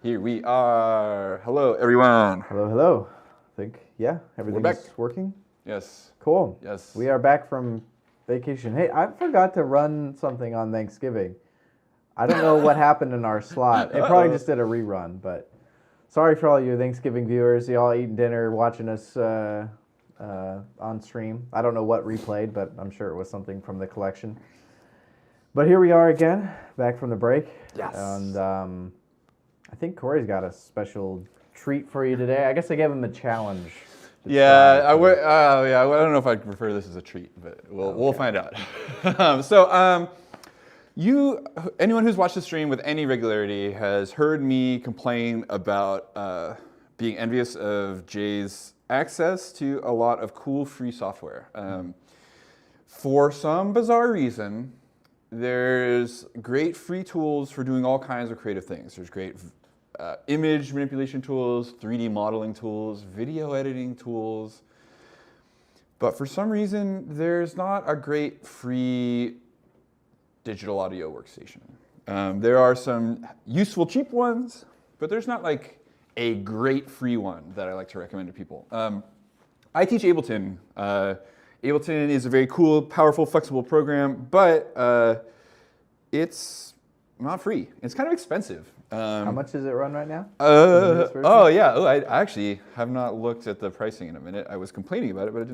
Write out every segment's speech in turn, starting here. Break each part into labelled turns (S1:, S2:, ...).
S1: Here we are. Hello, everyone.
S2: Hello, hello. I think, yeah, everything's working.
S1: Yes.
S2: Cool.
S1: Yes.
S2: We are back from vacation. Hey, I forgot to run something on Thanksgiving. I don't know what happened in our slot. It probably just did a rerun, but sorry for all you Thanksgiving viewers. Y'all eating dinner, watching us on stream. I don't know what replayed, but I'm sure it was something from the collection. But here we are again, back from the break.
S1: Yes.
S2: And I think Corey's got a special treat for you today. I guess I gave him a challenge.
S1: Yeah, I don't know if I'd prefer this as a treat, but we'll find out. Anyone who's watched the stream with any regularity has heard me complain about being envious of Jay's access to a lot of cool free software. For some bizarre reason, there's great free tools for doing all kinds of creative things. There's great image manipulation tools, 3D modeling tools, video editing tools. But for some reason, there's not a great free digital audio workstation. There are some useful cheap ones, but there's not like a great free one that I like to recommend to people. I teach Ableton. Ableton is a very cool, powerful, flexible program, but it's not free. It's kind of expensive.
S2: How much does it run right now?
S1: I actually have not looked at the pricing in a minute. I was complaining about it, but it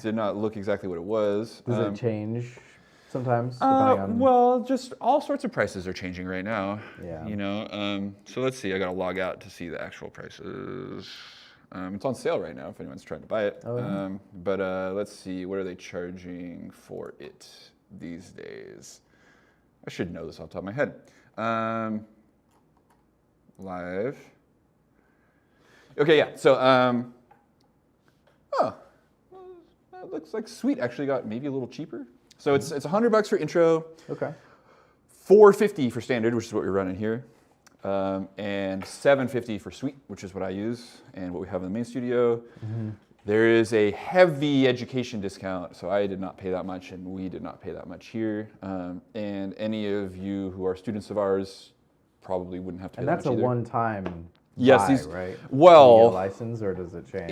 S1: did not look exactly what it was.
S2: Does it change sometimes? Depending on...
S1: Well, just all sorts of prices are changing right now.
S2: Yeah.
S1: You know, so let's see. I got to log out to see the actual prices. It's on sale right now if anyone's trying to buy it. But let's see. What are they charging for it these days? I should know this off the top of my head. Live. Okay, yeah. So, that looks like Suite actually got maybe a little cheaper. So it's $100 for intro.
S2: Okay.
S1: $450 for standard, which is what we're running here, and $750 for Suite, which is what I use and what we have in the main studio. Mm-hmm. There is a heavy education discount, so I did not pay that much, and we did not pay that much here. And any of you who are students of ours probably wouldn't have to pay that much either.
S2: And that's a one-time
S1: yes,
S2: buy, right?
S1: Well,
S2: do you get a license, or does it change?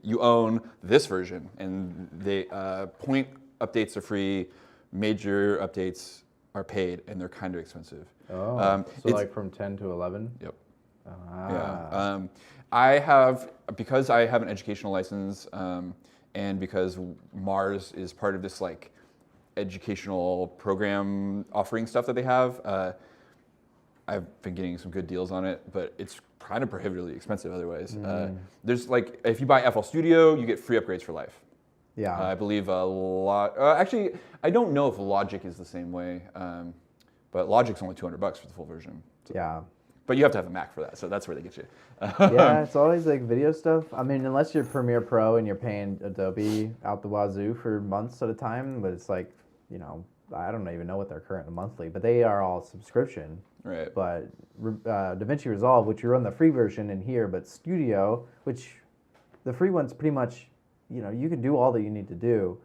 S1: You own this version, and they point updates are free, major updates are paid, and they're kind of expensive.
S2: Oh, so like from 10 to 11?
S1: Yep.
S2: Ah.
S1: Yeah. Because I have an educational license, and because MARZ is part of this like educational program offering stuff that they have, I've been getting some good deals on it, but it's kind of prohibitively expensive otherwise. There's like, if you buy FL Studio, you get free upgrades for life.
S2: Yeah.
S1: I believe actually, I don't know if Logic is the same way, but Logic's only $200 for the full version. So.
S2: Yeah.
S1: But you have to have a Mac for that, so that's where they get you.
S2: Yeah, it's always like video stuff. I mean, unless you're Premiere Pro and you're paying Adobe out the wazoo for months at a time, but it's like, you know, I don't even know what they're current monthly, but they are all subscription.
S1: Right.
S2: But DaVinci Resolve, which you run the free version in here, but Studio, which the free one's pretty much, you know, you can do all that you need to do,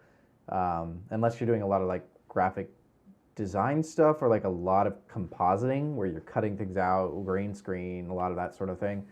S2: unless you're doing a lot of like graphic design stuff or like a lot of compositing where you're cutting things out, green screen, a lot of that sort of thing.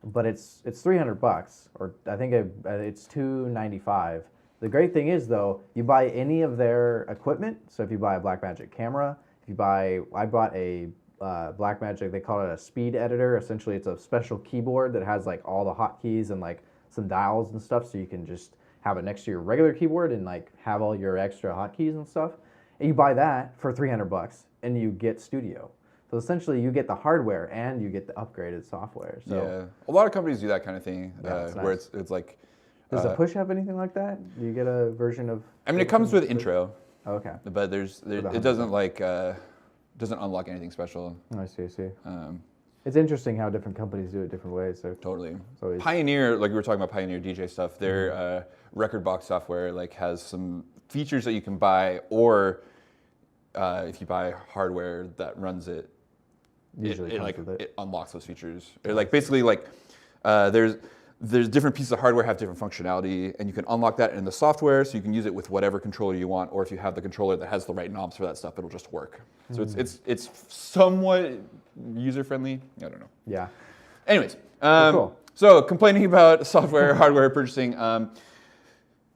S2: But it's $300, or I think it's $295. The great thing is though, you buy any of their equipment. So if you buy a Blackmagic camera, I bought a Blackmagic, they call it a speed editor. Essentially, it's a special keyboard that has like all the hotkeys and like some dials and stuff, so you can just have it next to your regular keyboard and like have all your extra hotkeys and stuff. And you buy that for $300 and you get Studio. So essentially you get the hardware and you get the upgraded software. So
S1: yeah, a lot of companies do that kind of thing,
S2: nice.
S1: where it's like.
S2: Does the push have anything like that? Do you get a version of?
S1: I mean, it comes with intro.
S2: Oh, okay.
S1: But it doesn't like doesn't unlock anything special.
S2: I see. It's interesting how different companies do it different ways. So
S1: totally. Pioneer, like we were talking about Pioneer DJ stuff, their record box software like has some features that you can buy, or if you buy hardware that runs it, it unlocks those features. Or like basically like there's different pieces of hardware have different functionality, and you can unlock that in the software, so you can use it with whatever controller you want, or if you have the controller that has the right knobs for that stuff, it'll just work. So it's somewhat user-friendly. I don't know.
S2: Yeah.
S1: Anyways,
S2: Cool.
S1: so complaining about software, hardware purchasing.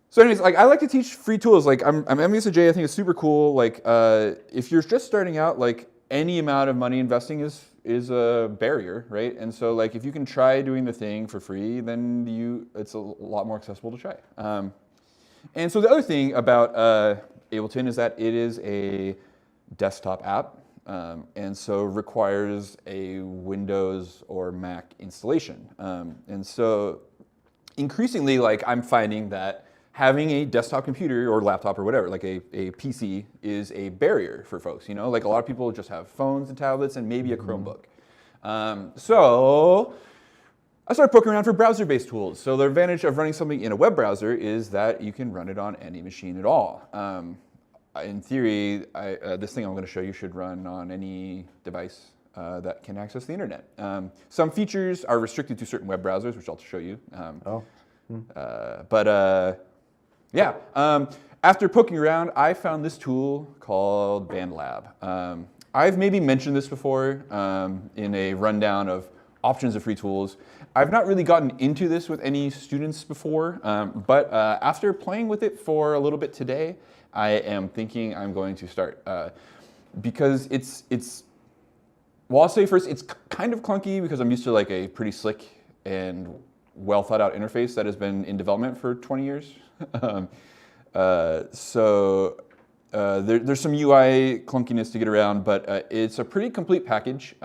S1: So anyways, like I like to teach free tools. Like I'm envious of Jay. I think it's super cool. Like if you're just starting out, like any amount of money investing is a barrier, right? And so like if you can try doing the thing for free, then it's a lot more accessible to try. And so the other thing about Ableton is that it is a desktop app, and so requires a Windows or Mac installation. And so increasingly, like I'm finding that having a desktop computer or laptop or whatever, like a PC, is a barrier for folks. You know, like a lot of people just have phones and tablets and maybe a Chromebook. So I started poking around for browser-based tools. So the advantage of running something in a web browser is that you can run it on any machine at all. In theory, this thing I'm going to show you should run on any device that can access the internet. Some features are restricted to certain web browsers, which I'll show you. Yeah, after poking around, I found this tool called BandLab. I've maybe mentioned this before in a rundown of options of free tools. I've not really gotten into this with any students before, but after playing with it for a little bit today, I am thinking I'm going to start. Because well, I'll say first, it's kind of clunky because I'm used to like a pretty slick and well thought out interface that has been in development for 20 years. There's some UI clunkiness to get around, but it's a pretty complete package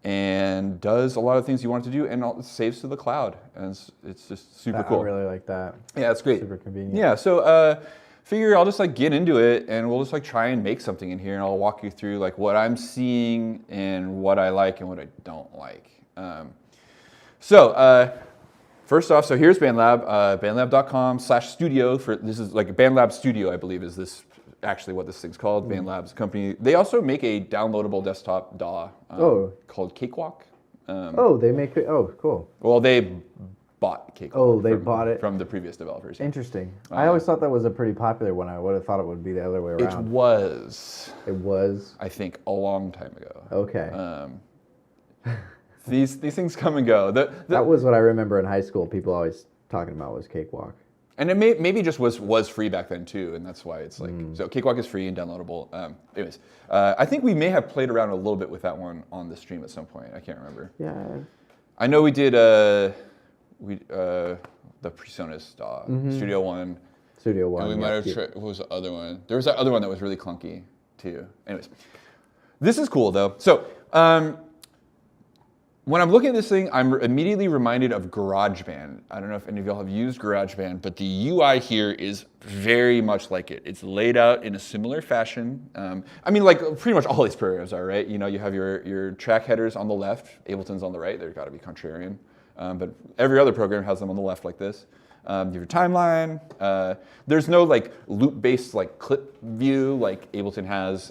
S1: and does a lot of things you want it to do, and it saves to the cloud, and it's just super cool.
S2: I really like that.
S1: Yeah, it's great.
S2: Super convenient.
S1: Yeah, so figure I'll just like get into it, and we'll just like try and make something in here, and I'll walk you through like what I'm seeing and what I like and what I don't like. First off, so here's BandLab, bandlab.com/studio. This is like a BandLab Studio, I believe, is this actually what this thing's called. BandLab's a company. They also make a downloadable desktop DAW called Cakewalk.
S2: They make it. Oh, cool.
S1: Well, they bought Cakewalk.
S2: They bought it
S1: from the previous developers. Yeah.
S2: Interesting. I always thought that was a pretty popular one. I would have thought it would be the other way around.
S1: It was.
S2: It was.
S1: I think a long time ago.
S2: Okay.
S1: These things come and go.
S2: That was what I remember in high school. People always talking about was Cakewalk.
S1: And it maybe just was free back then too, and that's why it's like so. Cakewalk is free and downloadable. Anyways, I think we may have played around a little bit with that one on the stream at some point. I can't remember.
S2: Yeah.
S1: I know we did the PreSonus DAW, Studio One.
S2: Studio One.
S1: And we might have tried. What was the other one? There was that other one that was really clunky too. Anyways, this is cool though. So. When I'm looking at this thing, I'm immediately reminded of GarageBand. I don't know if any of y'all have used GarageBand, but the UI here is very much like it. It's laid out in a similar fashion. I mean, like pretty much all these programs are, right? You know, you have your track headers on the left, Ableton's on the right. They've got to be contrarian. But every other program has them on the left like this. You have your timeline. There's no like loop-based like clip view like Ableton has,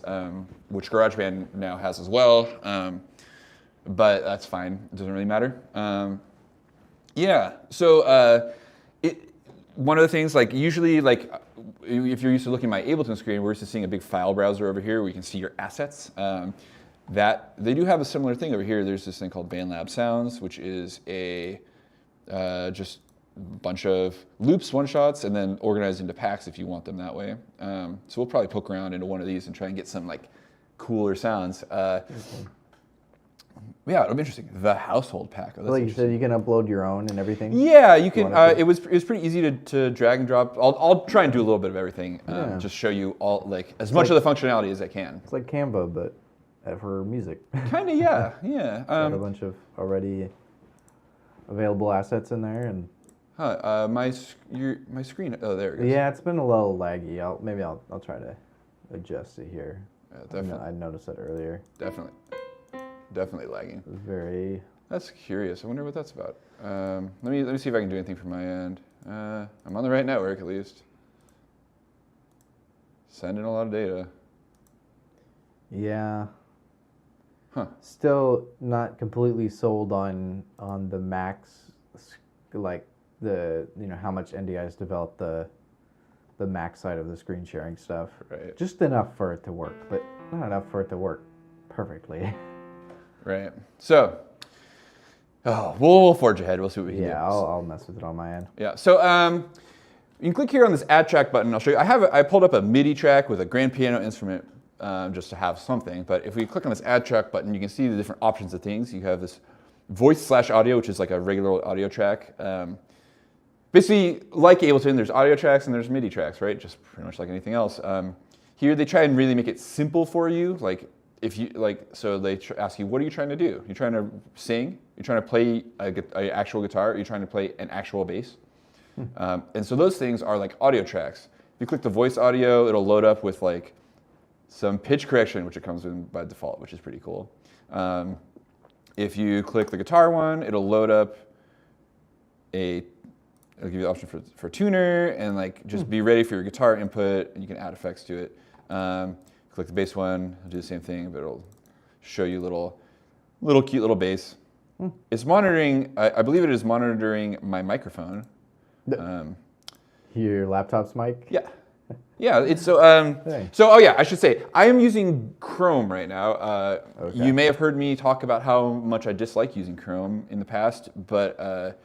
S1: which GarageBand now has as well. But that's fine. It doesn't really matter. So one of the things, like usually, like if you're used to looking at my Ableton screen, we're used to seeing a big file browser over here where you can see your assets. That they do have a similar thing over here. There's this thing called BandLab Sounds, which is a just bunch of loops, one shots, and then organized into packs if you want them that way. So we'll probably poke around into one of these and try and get some like cooler sounds. Yeah, it'll be interesting. The household pack. Oh,
S2: like you said, you can upload your own and everything.
S1: Yeah, you can. It was pretty easy to drag and drop. I'll try and do a little bit of everything. Just show you all like as much of the functionality as I can.
S2: It's like Canva, but for music.
S1: Kind of, yeah, yeah.
S2: Got a bunch of already available assets in there, and.
S1: My screen. Oh, there it goes.
S2: Yeah, it's been a little laggy. Maybe I'll try to adjust it here.
S1: Definitely.
S2: I noticed that earlier.
S1: Definitely lagging.
S2: Very.
S1: That's curious. I wonder what that's about. Let me see if I can do anything from my end. I'm on the right network at least. Sending a lot of data.
S2: Yeah.
S1: Huh.
S2: Still not completely sold on the Macs like how much NDI's developed the Mac side of the screen sharing stuff.
S1: Right.
S2: Just enough for it to work, but not enough for it to work perfectly.
S1: Right. So, we'll forge ahead. We'll see what we can do.
S2: Yeah, I'll mess with it on my end.
S1: Yeah. So you can click here on this Add Track button. I'll show you. I pulled up a MIDI track with a grand piano instrument just to have something. But if we click on this Add Track button, you can see the different options of things. You have this voice/audio, which is like a regular audio track. Basically, like Ableton, there's audio tracks and there's MIDI tracks, right? Just pretty much like anything else. Here they try and really make it simple for you. Like if you so they ask you, what are you trying to do? You're trying to sing? You're trying to play an actual guitar? Or you're trying to play an actual bass? And so those things are like audio tracks. If you click the voice audio, it'll load up with like some pitch correction, which it comes in by default, which is pretty cool. If you click the guitar one, it'll load up it'll give you the option for tuner and like just be ready for your guitar input, and you can add effects to it. Click the bass one, it'll do the same thing, but it'll show you little cute little bass. It's monitoring. I believe it is monitoring my microphone.
S2: Your laptop's mic?
S1: Yeah. Yeah, it's I should say, I am using Chrome right now.
S2: Okay.
S1: You may have heard me talk about how much I dislike using Chrome in the past, but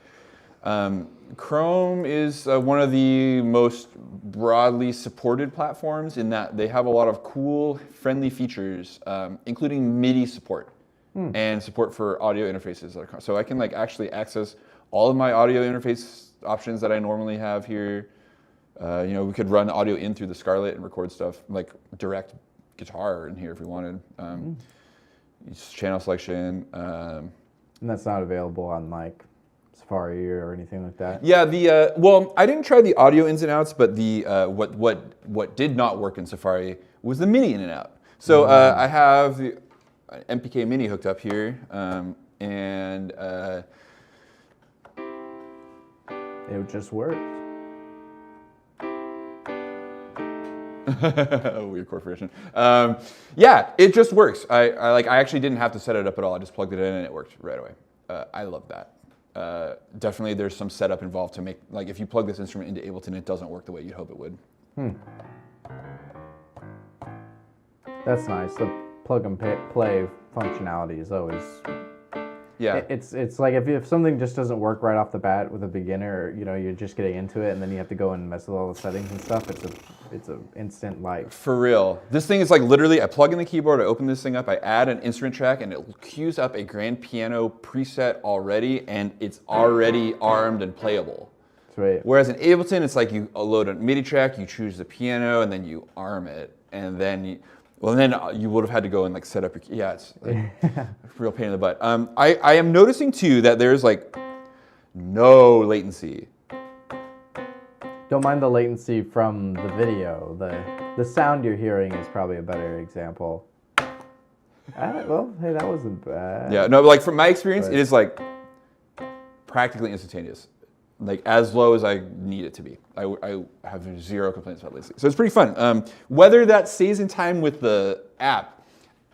S1: Chrome is one of the most broadly supported platforms in that they have a lot of cool, friendly features, including MIDI support and support for audio interfaces. So I can like actually access all of my audio interface options that I normally have here. We could run audio in through the Scarlett and record stuff like direct guitar in here if we wanted. Channel selection.
S2: And that's not available on like Safari or anything like that?
S1: Yeah, I didn't try the audio ins and outs, but the what did not work in Safari was the MIDI in and out. So I have the MPK Mini hooked up here, and
S2: it just works.
S1: Weird corporation. Yeah, it just works. I actually didn't have to set it up at all. I just plugged it in and it worked right away. I love that. Definitely there's some setup involved to make, like if you plug this instrument into Ableton, it doesn't work the way you'd hope it would.
S2: That's nice. The plug and play functionality is always...
S1: Yeah.
S2: It's like if something just doesn't work right off the bat with a beginner, you're just getting into it and then you have to go and mess with all the settings and stuff, it's an instant like...
S1: For real. This thing is like literally, I plug in the keyboard, I open this thing up, I add an instrument track, and it queues up a grand piano preset already, and it's already armed and playable.
S2: Right.
S1: Whereas in Ableton, it's like you load a MIDI track, you choose the piano, and then you arm it, and then you would have had to go and like set up your it's like a real pain in the butt. I am noticing too that there's like no latency.
S2: Don't mind the latency from the video. The sound you're hearing is probably a better example. Well, hey, that wasn't bad.
S1: Yeah, no, like from my experience, it is like practically instantaneous. Like as low as I need it to be. I have zero complaints about latency. So it's pretty fun. Whether that stays in time with the app,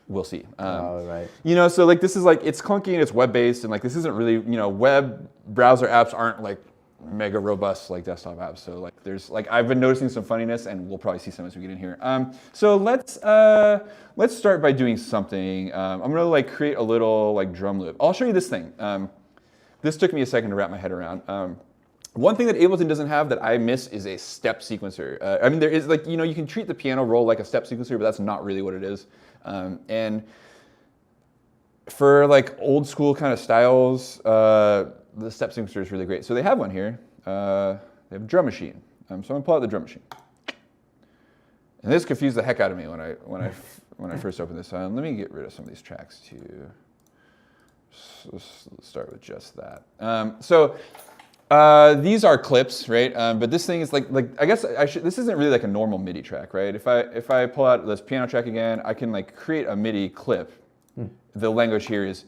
S1: we'll see.
S2: Right.
S1: So like this is like, it's clunky and it's web-based, and like this isn't really, web browser apps aren't like mega robust like desktop apps. So like there's like, I've been noticing some funniness, and we'll probably see some as we get in here. So let's start by doing something. I'm gonna like create a little like drum loop. I'll show you this thing. This took me a second to wrap my head around. One thing that Ableton doesn't have that I miss is a step sequencer. There is like, you can treat the piano roll like a step sequencer, but that's not really what it is. And for like old school kind of styles, the step sequencer is really great. So they have one here. They have a drum machine. So I'm gonna pull out the drum machine. And this confused the heck out of me when I first opened this. Let me get rid of some of these tracks too. Let's start with just that. These are clips, right? But this thing is like I guess this isn't really like a normal MIDI track, right? If I pull out this piano track again, I can like create a MIDI clip. The language here is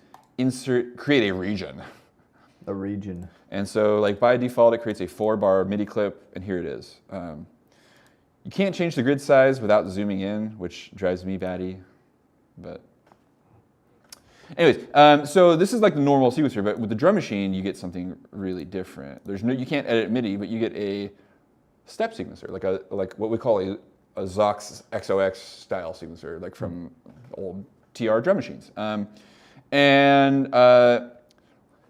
S1: create a region.
S2: A region.
S1: And so like by default, it creates a 4-bar MIDI clip, and here it is. You can't change the grid size without zooming in, which drives me batty, but. Anyways, so this is like the normal sequencer, but with the drum machine, you get something really different. You can't edit MIDI, but you get a step sequencer, like what we call a Zox XOX style sequencer, like from old TR drum machines. And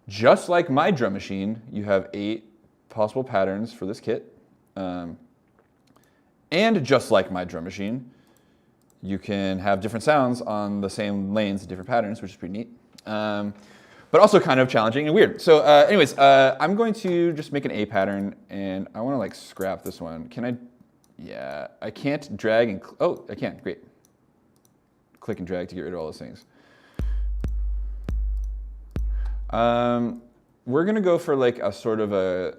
S1: just like my drum machine, you have 8 possible patterns for this kit. And just like my drum machine, you can have different sounds on the same lanes, different patterns, which is pretty neat. But also kind of challenging and weird. So anyways, I'm going to just make an A pattern, and I want to like scrap this one. Can I? Yeah, I can't drag and, oh, I can, great. Click and drag to get rid of all those things. We're gonna go for like a sort of a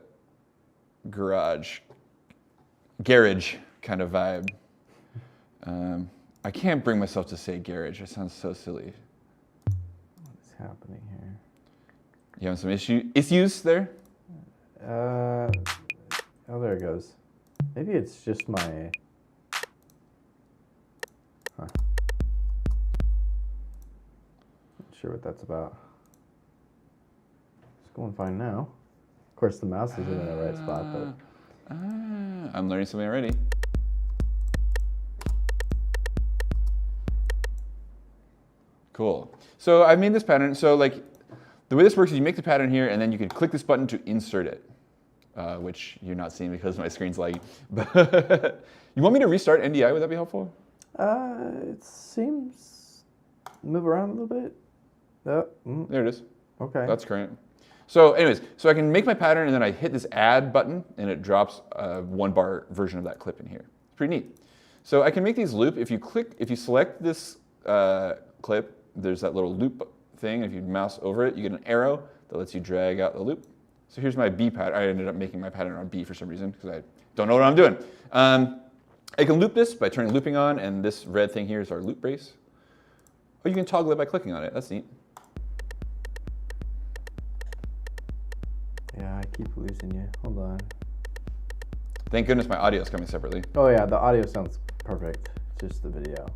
S1: garage kind of vibe. I can't bring myself to say garage, it sounds so silly.
S2: What is happening here?
S1: You having some issues there?
S2: Oh, there it goes. Maybe it's just my... Huh. Not sure what that's about. It's going fine now. Of course, the mouse isn't in the right spot, but...
S1: I'm learning something already. Cool. So I made this pattern. So like the way this works is you make the pattern here, and then you can click this button to insert it, which you're not seeing because my screen's laggy. But you want me to restart NDI? Would that be helpful?
S2: It seems move around a little bit.
S1: There it is.
S2: Okay.
S1: That's current. So anyways, so I can make my pattern, and then I hit this add button, and it drops a 1-bar version of that clip in here. It's pretty neat. So I can make these loop. If you select this clip, there's that little loop thing. If you mouse over it, you get an arrow that lets you drag out the loop. So here's my B pattern. I ended up making my pattern on B for some reason because I don't know what I'm doing. I can loop this by turning looping on, and this red thing here is our loop brace. Or you can toggle it by clicking on it. That's neat.
S2: Yeah, I keep losing you. Hold on.
S1: Thank goodness my audio is coming separately.
S2: Oh yeah, the audio sounds perfect. It's just the video.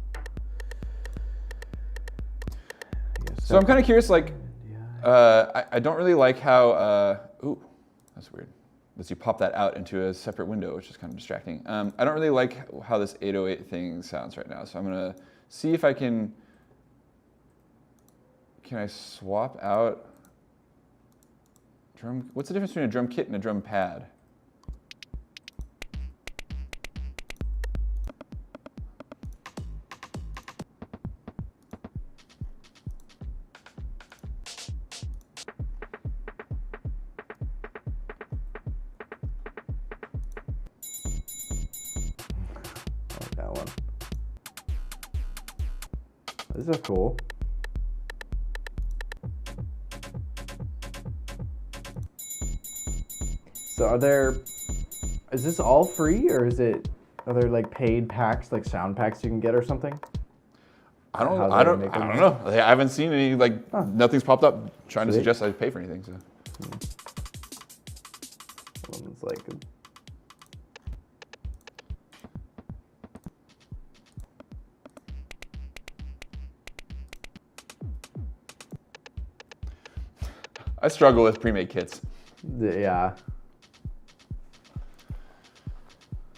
S1: So I'm kind of curious, like, I don't really like how, ooh, that's weird. Lets you pop that out into a separate window, which is kind of distracting. I don't really like how this 808 thing sounds right now, so I'm gonna see if I can I swap out drum, what's the difference between a drum kit and a drum pad?
S2: That one. These are cool. So is this all free, or are there like paid packs, like sound packs you can get or something?
S1: I don't know. I haven't seen any, like, nothing's popped up trying to suggest I pay for anything, so.
S2: One's like
S1: I struggle with pre-made kits.
S2: yeah.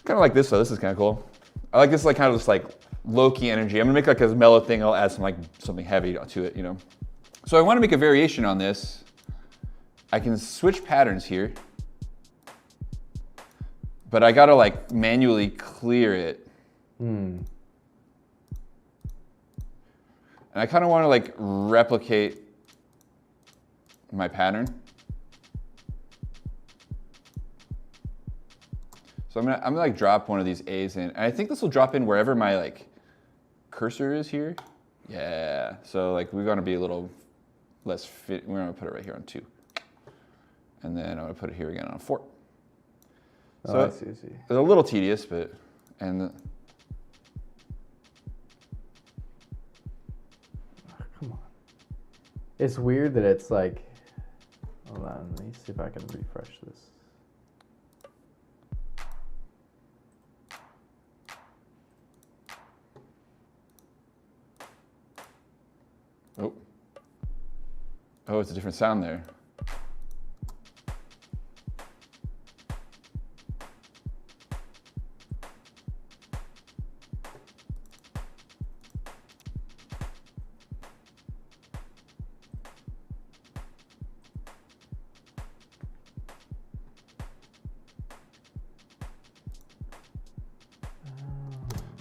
S1: Kind of like this though. This is kind of cool. I like this, like kind of this like low-key energy. I'm gonna make like a mellow thing. I'll add something heavy to it, you know. So I want to make a variation on this. I can switch patterns here, but I gotta like manually clear it. And I kind of want to like replicate my pattern. So I'm gonna like drop one of these A's in, and I think this will drop in wherever my like cursor is here. Yeah. So like we're gonna be a little less fit. We're gonna put it right here on 2, and then I'm gonna put it here again on 4. So
S2: I see.
S1: it's a little tedious, but come
S2: on. It's weird that it's like. Hold on. Let me see if I can refresh this.
S1: Oh. Oh, it's a different sound there.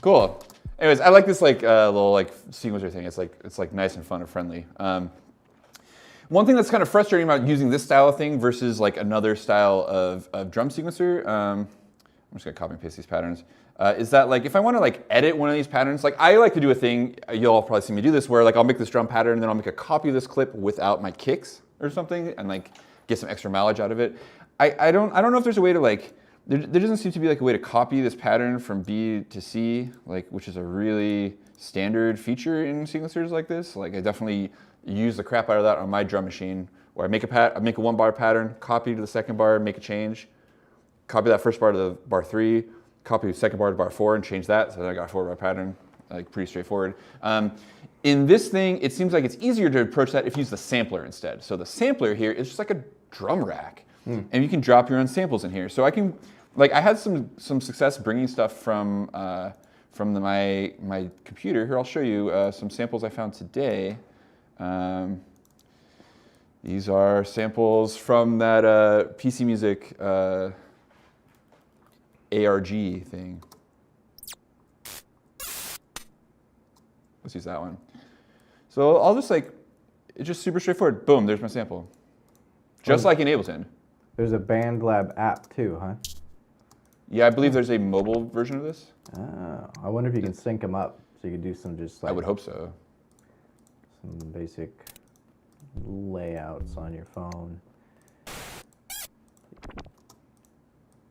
S1: Cool. Anyways, I like this like little like sequencer thing. It's like nice and fun and friendly. One thing that's kind of frustrating about using this style of thing versus like another style of drum sequencer, I'm just gonna copy and paste these patterns, is that like if I want to like edit one of these patterns, like I like to do a thing, you'll probably see me do this, where like I'll make this drum pattern and then I'll make a copy of this clip without my kicks or something and like get some extra mileage out of it. I don't know if there's a way to like, there doesn't seem to be like a way to copy this pattern from B to C, like, which is a really standard feature in sequencers like this. Like I definitely use the crap out of that on my drum machine, where I make a 1 bar pattern, copy to the second bar, make a change, copy that first bar to the bar 3, copy the second bar to bar 4 and change that. So then I got a 4 bar pattern, like pretty straightforward. In this thing, it seems like it's easier to approach that if you use the sampler instead. So the sampler here is just like a drum rack, and you can drop your own samples in here. So I can, like, I had some success bringing stuff from my computer. Here, I'll show you some samples I found today. These are samples from that PC Music ARG thing. Let's use that one. So I'll just like, it's just super straightforward. Boom, there's my sample. Just like in Ableton.
S2: There's a BandLab app too, huh?
S1: Yeah, I believe there's a mobile version of this.
S2: Oh, I wonder if you can sync them up so you could do some just like...
S1: I would hope so.
S2: Some basic layouts on your phone.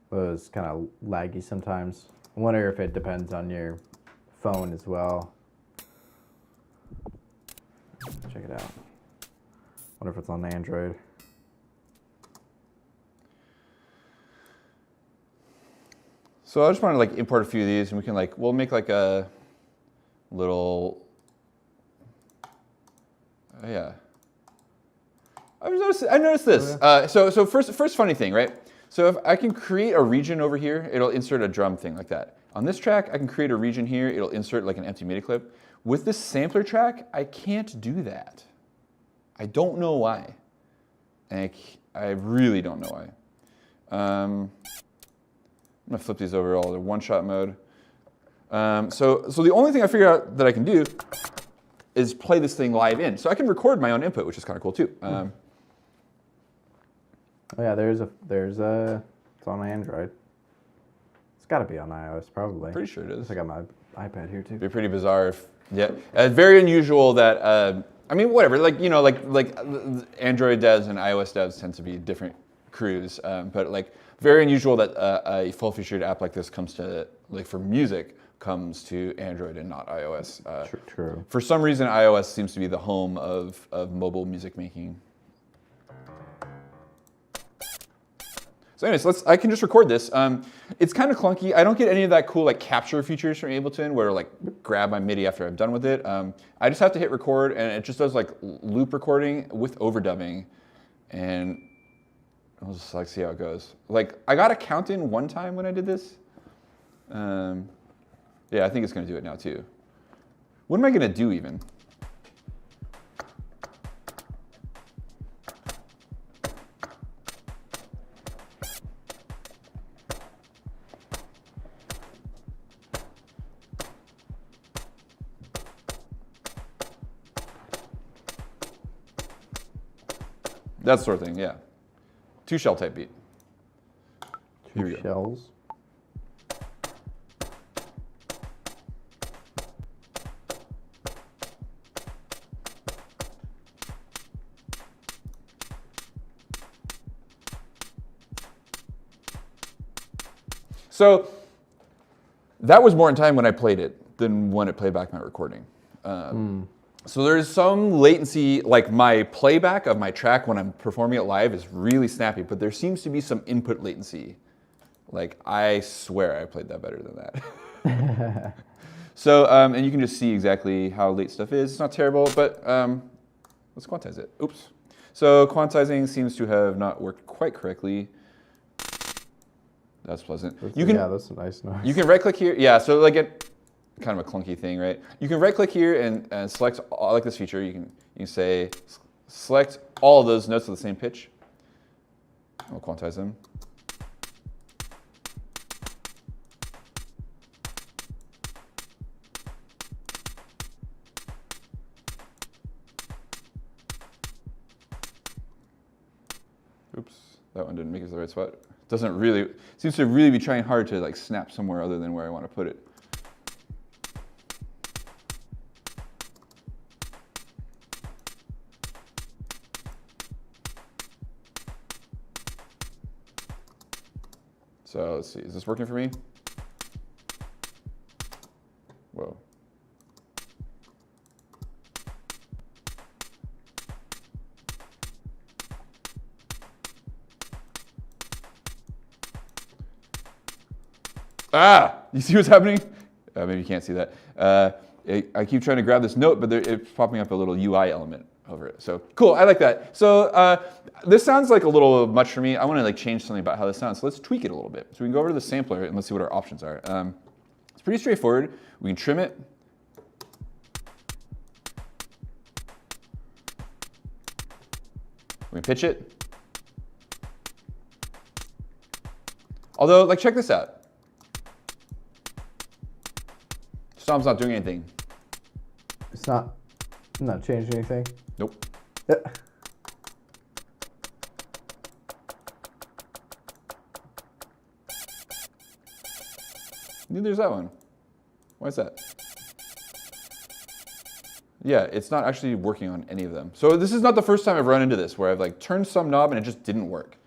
S2: Well, it's kind of laggy sometimes. I wonder if it depends on your phone as well. Check it out. Wonder if it's on Android.
S1: So I just want to like import a few of these, and we can like, we'll make like a little, yeah. I noticed this. So first funny thing, right? So if I can create a region over here, it'll insert a drum thing like that. On this track, I can create a region here, it'll insert like an empty MIDI clip. With this sampler track, I can't do that. I don't know why. And I really don't know why. I'm gonna flip these over all to one-shot mode. So the only thing I figured out that I can do is play this thing live in. So I can record my own input, which is kind of cool too.
S2: Oh yeah, there's it's on Android. It's got to be on iOS probably.
S1: Pretty sure it is.
S2: I got my iPad here too.
S1: It'd be pretty bizarre if, yeah. Very unusual that, I mean, whatever, like, you know, like Android devs and iOS devs tend to be different crews, but like very unusual that a full-featured app like this comes to, like for music, comes to Android and not iOS.
S2: True.
S1: For some reason, iOS seems to be the home of mobile music making. So anyways, I can just record this. It's kind of clunky. I don't get any of that cool like capture features from Ableton where like grab my MIDI after I'm done with it. I just have to hit record and it just does like loop recording with overdubbing. And I'll just like see how it goes. Like I got a count in one time when I did this. Yeah, I think it's gonna do it now too. What am I gonna do even? That sort of thing, yeah. 2-shell type beat. Here we go.
S2: Shells.
S1: So that was more in time when I played it than when it played back my recording. So there's some latency, like my playback of my track when I'm performing it live is really snappy, but there seems to be some input latency. Like I swear I played that better than that. So, and you can just see exactly how late stuff is. It's not terrible, but let's quantize it. Oops. So quantizing seems to have not worked quite correctly. That's pleasant.
S2: Yeah, that's a nice noise.
S1: You can right click here. Yeah, so like it, kind of a clunky thing, right? You can right click here and select all, like this feature. You can say select all of those notes with the same pitch. We'll quantize them. Oops, that one didn't make it to the right spot. Doesn't really, seems to really be trying hard to like snap somewhere other than where I want to put it. So let's see, is this working for me? Whoa. Ah, you see what's happening? Maybe you can't see that. I keep trying to grab this note, but it's popping up a little UI element over it. So cool, I like that. So this sounds like a little much for me. I want to like change something about how this sounds. So let's tweak it a little bit. So we can go over to the sampler and let's see what our options are. It's pretty straightforward. We can trim it. We can pitch it. Although, like, check this out. Stom's not doing anything.
S2: It's not changing anything.
S1: Nope.
S2: Yeah.
S1: Neither is that one. Why is that? Yeah, it's not actually working on any of them. So this is not the first time I've run into this where I've like turned some knob and it just didn't work.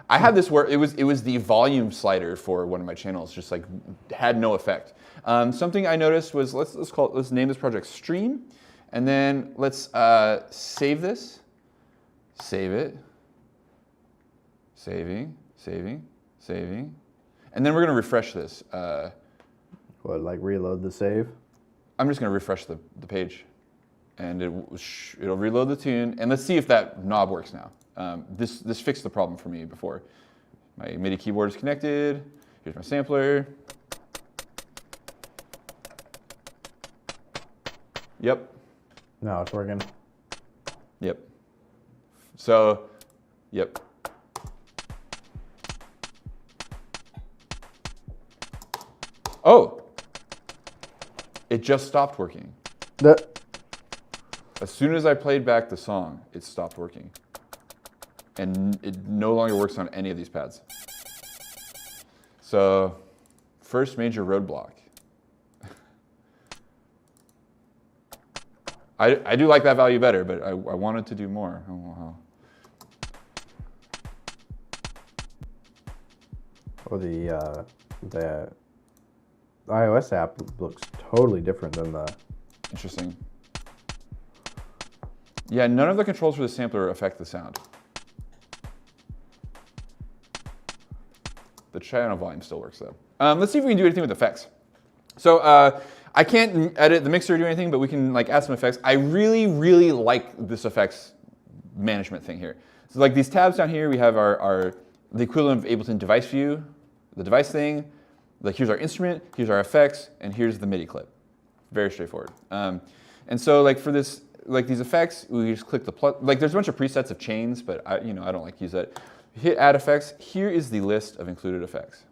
S1: I had this where it was the volume slider for one of my channels, just like had no effect. Something I noticed was let's name this project Stream, and then let's save this, save it, saving, and then we're gonna refresh this.
S2: What, like reload the save?
S1: I'm just gonna refresh the page, and it'll reload the tune, and let's see if that knob works now. This fixed the problem for me before. My MIDI keyboard is connected. Here's my sampler. Yep.
S2: No, it's working.
S1: Yep. So, yep. Oh, it just stopped working. As soon as I played back the song, it stopped working. And it no longer works on any of these pads. So, first major roadblock. I do like that value better, but I wanted to do more. Oh, wow.
S2: Oh, the iOS app looks totally different than the...
S1: Interesting. Yeah, none of the controls for the sampler affect the sound. The channel volume still works though. Let's see if we can do anything with effects. So I can't edit the mixer or do anything, but we can like add some effects. I really like this effects management thing here. So like these tabs down here, we have the equivalent of Ableton device view, the device thing. Like here's our instrument, here's our effects, and here's the MIDI clip. Very straightforward. And so like for this, like these effects, we just click the plus. Like there's a bunch of presets of chains, but I don't like to use that. Hit add effects. Here is the list of included effects.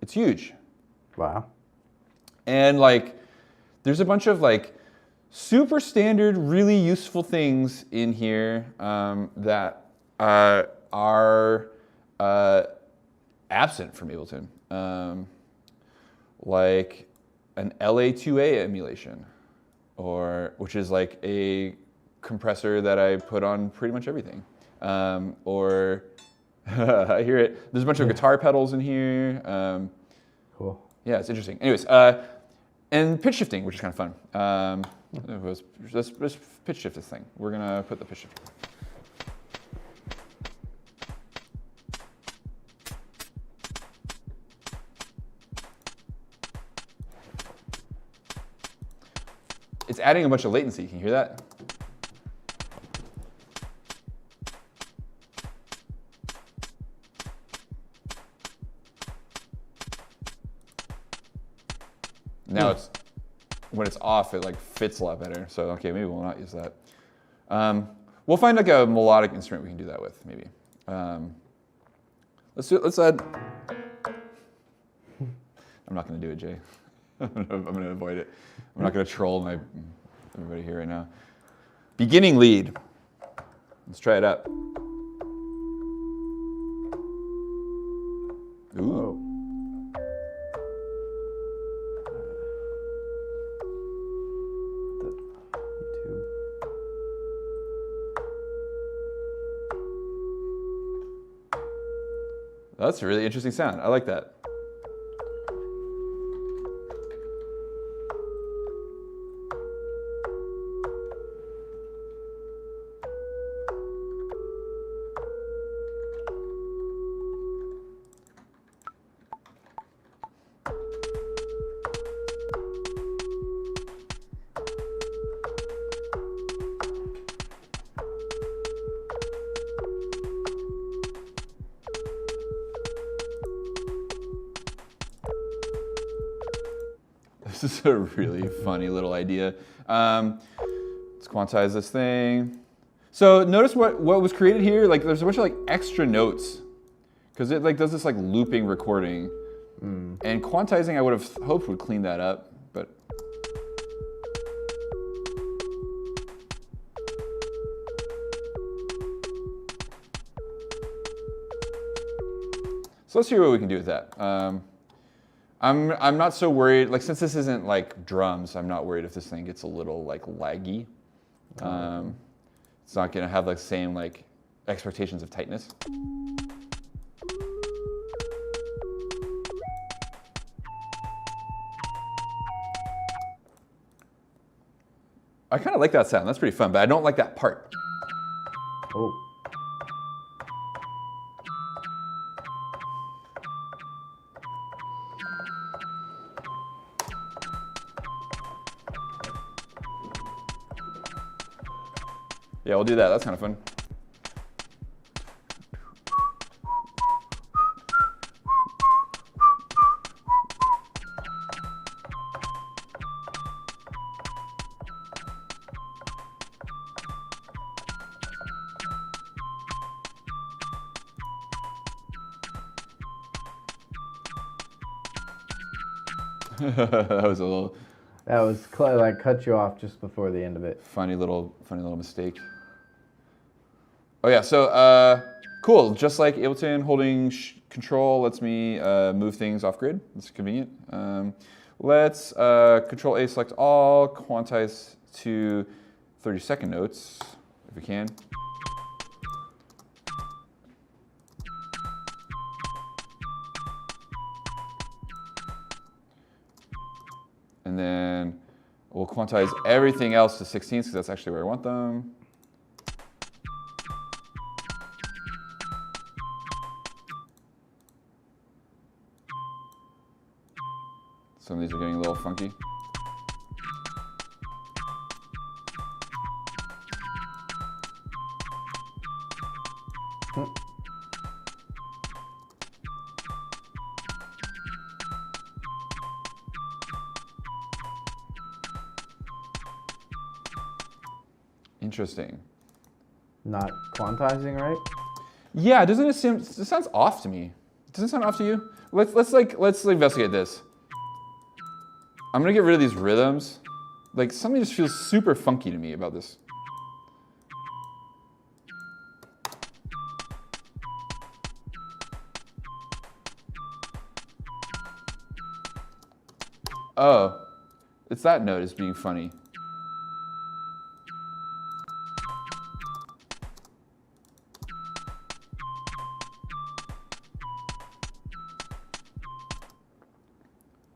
S1: It's huge.
S2: Wow.
S1: And like, there's a bunch of like super standard, really useful things in here that are absent from Ableton. Like an LA2A emulation, which is like a compressor that I put on pretty much everything. Or I hear it. There's a bunch of guitar pedals in here.
S2: Cool.
S1: Yeah, it's interesting. Anyways, and pitch shifting, which is kind of fun. Let's pitch shift this thing. We're gonna put the pitch shift. It's adding a bunch of latency. Can you hear that? now it's when it's off, it like fits a lot better. So okay, maybe we'll not use that. We'll find like a melodic instrument we can do that with, maybe. Let's add. I'm not going to do it, Jay. I'm going to avoid it. I'm not going to troll everybody here right now. Beginning lead. Let's try it out. Ooh. That's a really interesting sound. I like that. This is a really funny little idea. Let's quantize this thing. So notice what was created here. Like there's a bunch of like extra notes because it like does this like looping recording. And quantizing, I would have hoped would clean that up, but. So let's see what we can do with that. I'm not so worried, like since this isn't like drums, I'm not worried if this thing gets a little like laggy. It's not gonna have the same like expectations of tightness. I kind of like that sound, that's pretty fun, but I don't like that part.
S2: Oh.
S1: Yeah, we'll do that. That's kind of fun. That was a little.
S2: That was like cut you off just before the end of it.
S1: Funny little mistake. Oh yeah, so cool. Just like Ableton, holding Control lets me move things off grid. That's convenient. Let's Control A, select all, quantize to 30-second notes if we can. And then we'll quantize everything else to 16s because that's actually where I want them. Some of these are getting a little funky. Interesting.
S2: Not quantizing, right?
S1: Yeah, doesn't it seem? It sounds off to me. Doesn't it sound off to you? Let's investigate this. I'm gonna get rid of these rhythms. Like something just feels super funky to me about this. Oh, it's that note is being funny.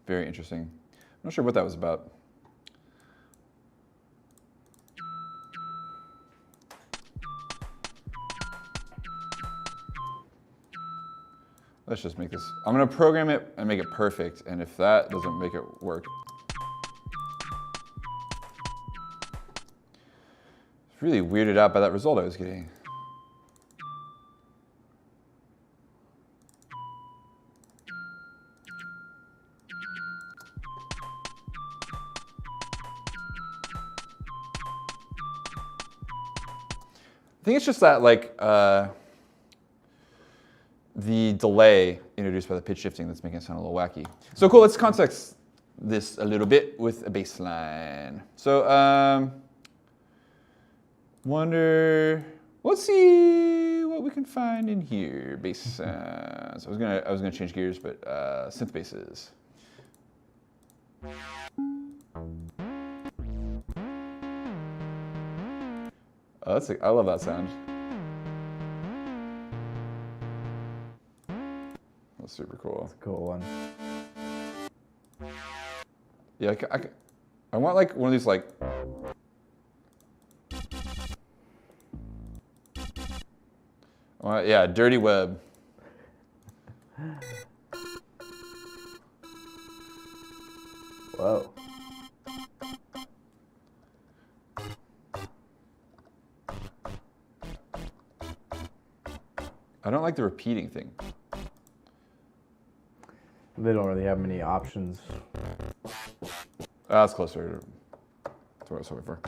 S1: Very interesting. I'm not sure what that was about. Let's just make this. I'm gonna program it and make it perfect, and if that doesn't make it work. It's really weirded out by that result I was getting. think it's just that like the delay introduced by the pitch shifting that's making it sound a little wacky. So cool, let's context this a little bit with a bass line. So let's see what we can find in here. Bass sounds. I was gonna change gears, but synth basses. Oh, I love that sound. That's super cool.
S2: That's a cool one.
S1: Yeah, I want like one of these like. Yeah, dirty web.
S2: Whoa.
S1: I don't like the repeating thing.
S2: They don't really have many options.
S1: That's closer to what I was hoping for.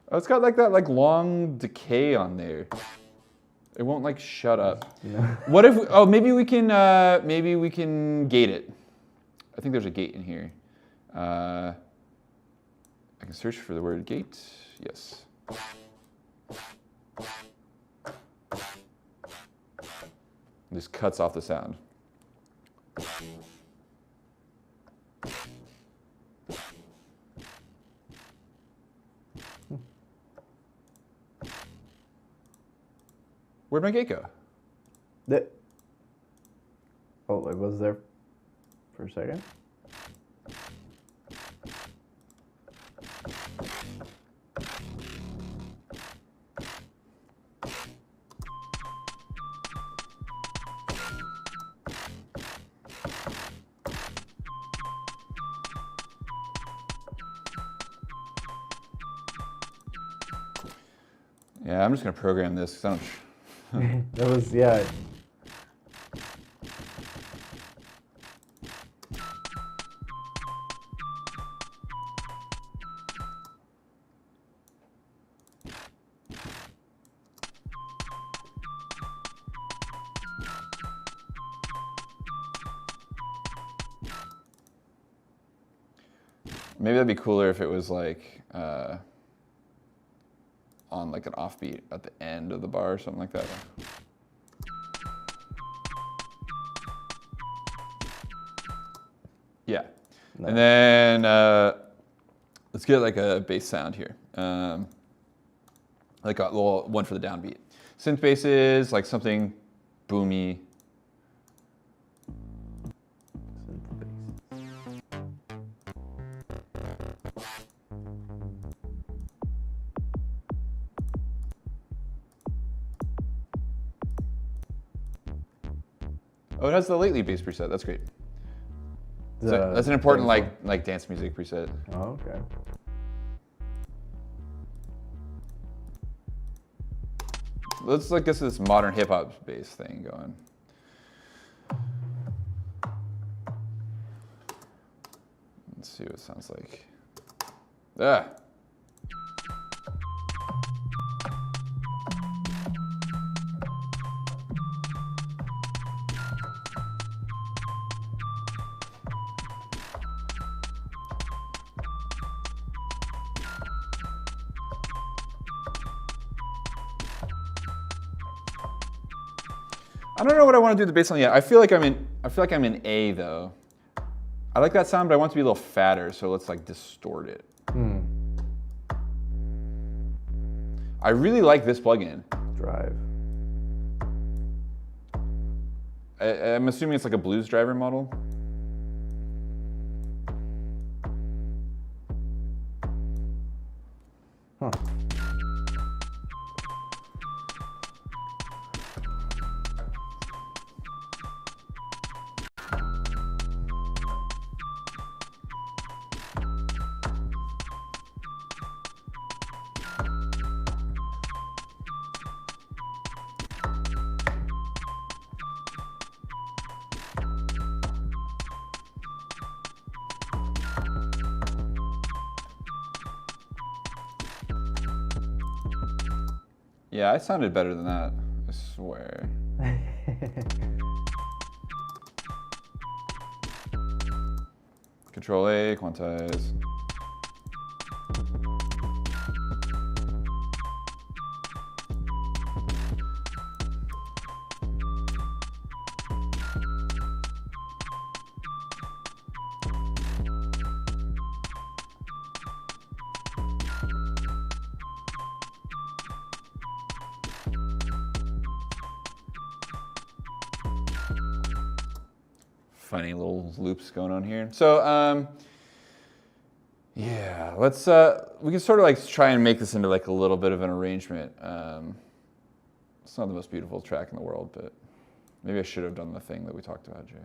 S1: Oh, it's got like that like long decay on there. It won't like shut up.
S2: You know?
S1: What if? Maybe we can gate it. I think there's a gate in here. I can search for the word gate. Yes. This cuts off the sound. Where'd my gate go?
S2: Oh, it was there for a second.
S1: Yeah, I'm just gonna program this because I don't.
S2: That was, yeah.
S1: Maybe that'd be cooler if it was like on like an offbeat at the end of the bar or something like that. Yeah.
S2: No.
S1: And then let's get like a bass sound here. Like a little one for the downbeat. Synth basses, like something boomy. Oh, it has the lately bass preset. That's great. So that's an important like dance music preset.
S2: Oh, okay.
S1: Let's like get this modern hip hop bass thing going. Let's see what it sounds like. Ah. I don't know what I want to do with the bass line yet. I feel like I'm in A though. I like that sound, but I want it to be a little fatter, so let's like distort it. I really like this plugin.
S2: Drive.
S1: I'm assuming it's like a blues driver model.
S2: Huh.
S1: Yeah, I sounded better than that, I swear. Control A, quantize. Funny little loops going on here. So, yeah, let's, we can sort of like try and make this into like a little bit of an arrangement. It's not the most beautiful track in the world, but maybe I should have done the thing that we talked about, Jay.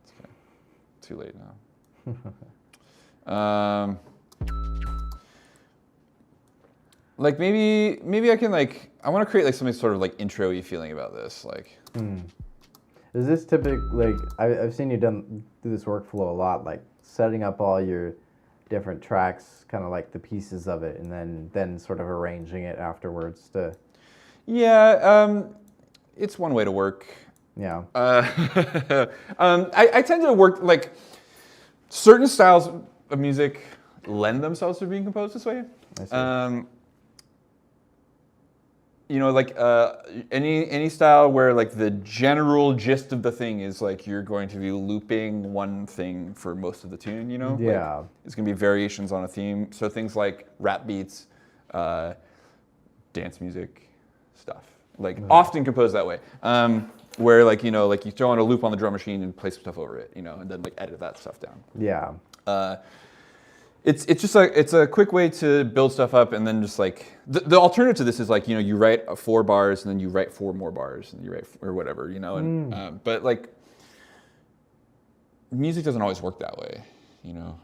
S1: It's okay. Too late now. Like maybe I can like, I want to create like something sort of like intro-y feeling about this, like.
S2: Is this typical, like, I've seen you do this workflow a lot, like setting up all your different tracks, kind of like the pieces of it, and then sort of arranging it afterwards to...
S1: Yeah, it's one way to work.
S2: Yeah.
S1: I tend to work, like, certain styles of music lend themselves to being composed this way.
S2: I see.
S1: You know, like any style where like the general gist of the thing is like you're going to be looping one thing for most of the tune, you know?
S2: Yeah.
S1: Like, it's gonna be variations on a theme. So things like rap beats, dance music, stuff. Like often composed that way. Where like, you know, like you throw on a loop on the drum machine and play some stuff over it, you know, and then like edit that stuff down.
S2: Yeah.
S1: It's just like, it's a quick way to build stuff up, and then just like, the alternative to this is like, you know, you write 4 bars and then you write 4 more bars and you write, or whatever, you know, and, but like, music doesn't always work that way, you know.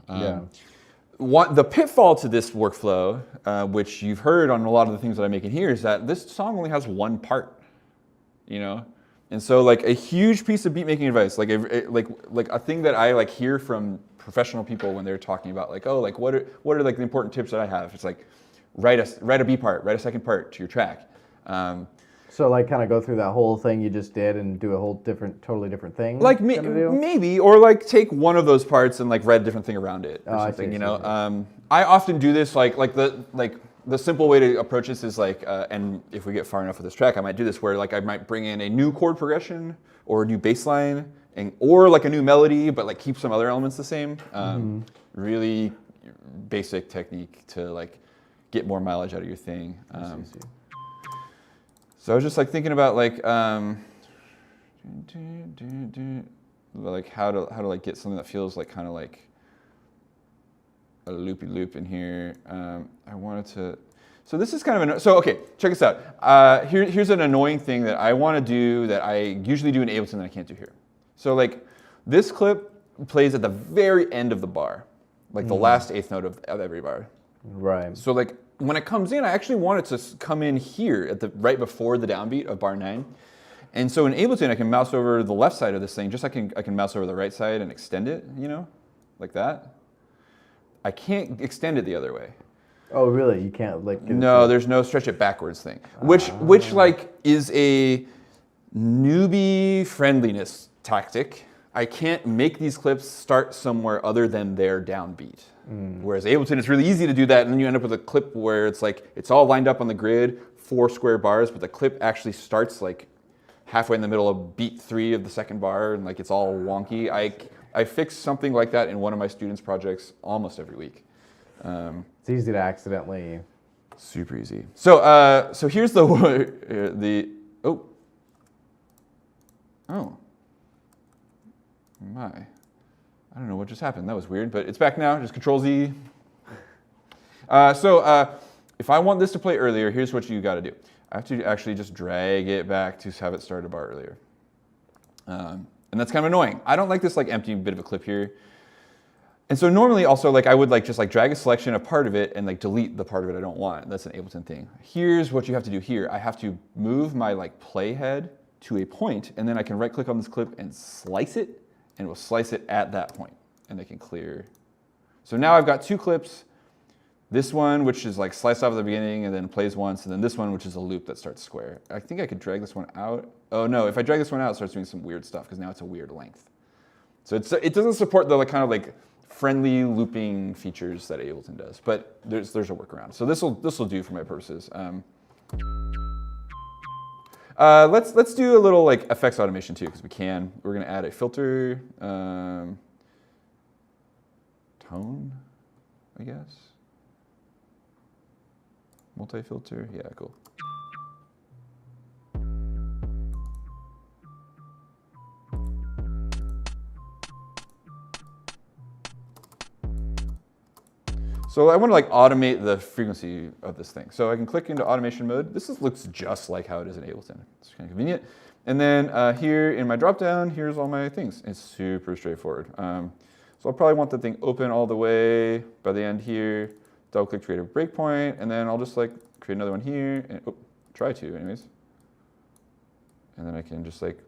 S1: The pitfall to this workflow, which you've heard on a lot of the things that I'm making here, is that this song only has one part, you know? And so like a huge piece of beat making advice, like a thing that I like hear from professional people when they're talking about like, oh, like what are like the important tips that I have? It's like write a B part, write a second part to your track.
S2: So like kind of go through that whole thing you just did and do a whole totally different thing.
S1: Like maybe, or like take one of those parts and like write a different thing around it or something. You know, I often do this like the simple way to approach this is like, and if we get far enough with this track, I might do this where like I might bring in a new chord progression or a new bass line, or like a new melody, but like keep some other elements the same. Really basic technique to like get more mileage out of your thing. So I was just like thinking about like how to like get something that feels like kind of like a loopy loop in here. I wanted to. So this is kind of so okay. Check this out. Here's an annoying thing that I want to do that I usually do in Ableton that I can't do here. So like this clip plays at the very end of the bar, like the last 8th note of every bar.
S2: Right.
S1: So like when it comes in, I actually want it to come in here at the right before the downbeat of bar 9. And so in Ableton, I can mouse over the left side of this thing, just like I can mouse over the right side and extend it, you know, like that. I can't extend it the other way.
S2: Oh, really? You can't like...
S1: No, there's no stretch it backwards thing, which like is a newbie friendliness tactic. I can't make these clips start somewhere other than their downbeat. Whereas Ableton, it's really easy to do that, and then you end up with a clip where it's like, it's all lined up on the grid, 4 square bars, but the clip actually starts like halfway in the middle of beat 3 of the 2nd bar, and like it's all wonky. I fix something like that in one of my students' projects almost every week.
S2: It's easy to accidentally...
S1: Super easy. So so here's the oh my, I don't know what just happened. That was weird, but it's back now. Just Control Z. So if I want this to play earlier, here's what you got to do. I have to actually just drag it back to have it start a bar earlier. And that's kind of annoying. I don't like this like empty bit of a clip here. And so normally also like I would like just like drag a selection of part of it and like delete the part of it I don't want. That's an Ableton thing. Here's what you have to do here. I have to move my like playhead to a point, and then I can right click on this clip and slice it, and it will slice it at that point, and they can clear. So now I've got 2 clips this one, which is like sliced off at the beginning and then plays once, and then this one, which is a loop that starts square. I think I could drag this one out. Oh no, if I drag this one out, it starts doing some weird stuff because now it's a weird length. So it doesn't support the kind of like friendly looping features that Ableton does, but there's a workaround. So this will do for my purposes. Let's do a little like effects automation too, because we can. We're gonna add a filter, tone, I guess. Multi-filter, yeah, cool. So I want to like automate the frequency of this thing. So I can click into automation mode. This looks just like how it is in Ableton. It's kind of convenient. And then here in my dropdown, here's all my things. It's super straightforward. So I'll probably want the thing open all the way by the end here. Double click to create a breakpoint, and then I'll just like create another one here, and try to anyways. And then I can just like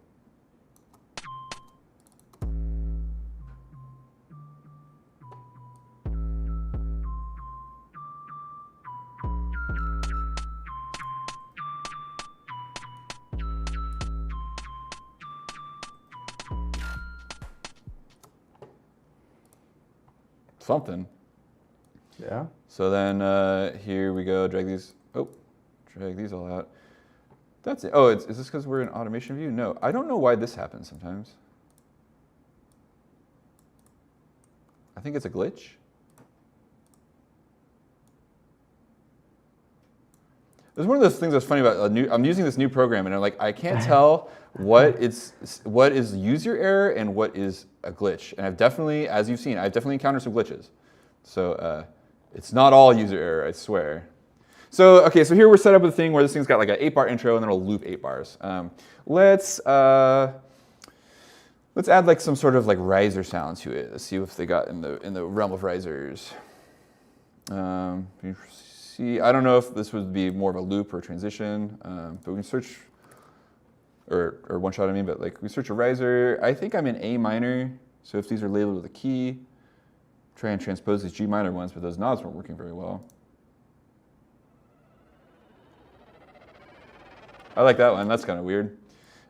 S1: something.
S2: Yeah.
S1: So then here we go, drag these all out. That's it. Oh, is this because we're in automation view? No, I don't know why this happens sometimes. I think it's a glitch. There's one of those things that's funny about I'm using this new program and I'm like, I can't tell what is user error and what is a glitch. And I've definitely, as you've seen, I've definitely encountered some glitches. So it's not all user error, I swear. So okay, so here we're set up with a thing where this thing's got like an 8-bar intro and then it'll loop 8 bars. Let's add like some sort of like riser sound to it. Let's see if they got in the realm of risers. See, I don't know if this would be more of a loop or a transition, but we can search, or one shot I mean, but like we search a riser. I think I'm in A minor, so if these are labeled with a key, try and transpose these G minor ones, but those knobs weren't working very well. I like that one, that's kind of weird.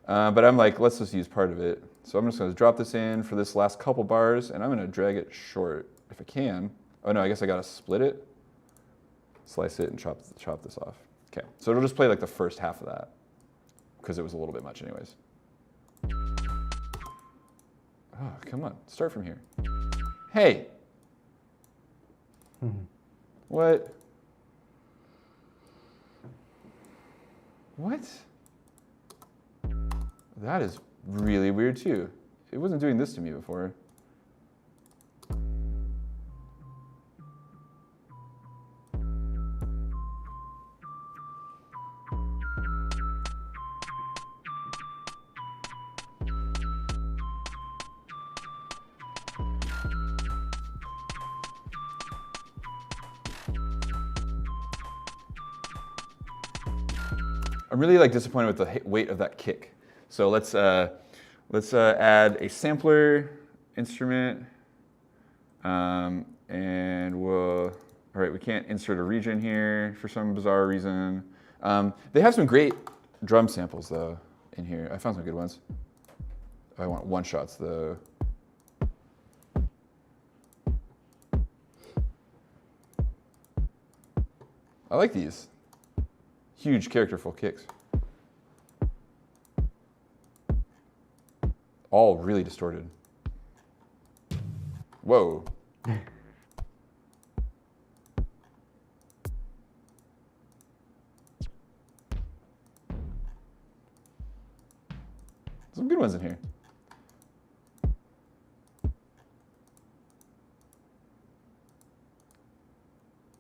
S1: But I'm like, let's just use part of it. So I'm just gonna drop this in for this last couple bars, and I'm gonna drag it short, if I can. Oh no, I guess I gotta split it. Slice it and chop this off. Okay, so it'll just play like the first half of that, because it was a little bit much anyways. Oh, come on, start from here. Hey! What? What? That is really weird too. It wasn't doing this to me before. I'm really like disappointed with the weight of that kick. So let's add a sampler instrument, and all right, we can't insert a region here for some bizarre reason. They have some great drum samples though in here. I found some good ones. I want one shots though. I like these. Huge characterful kicks. All really distorted. Whoa. Some good ones in here.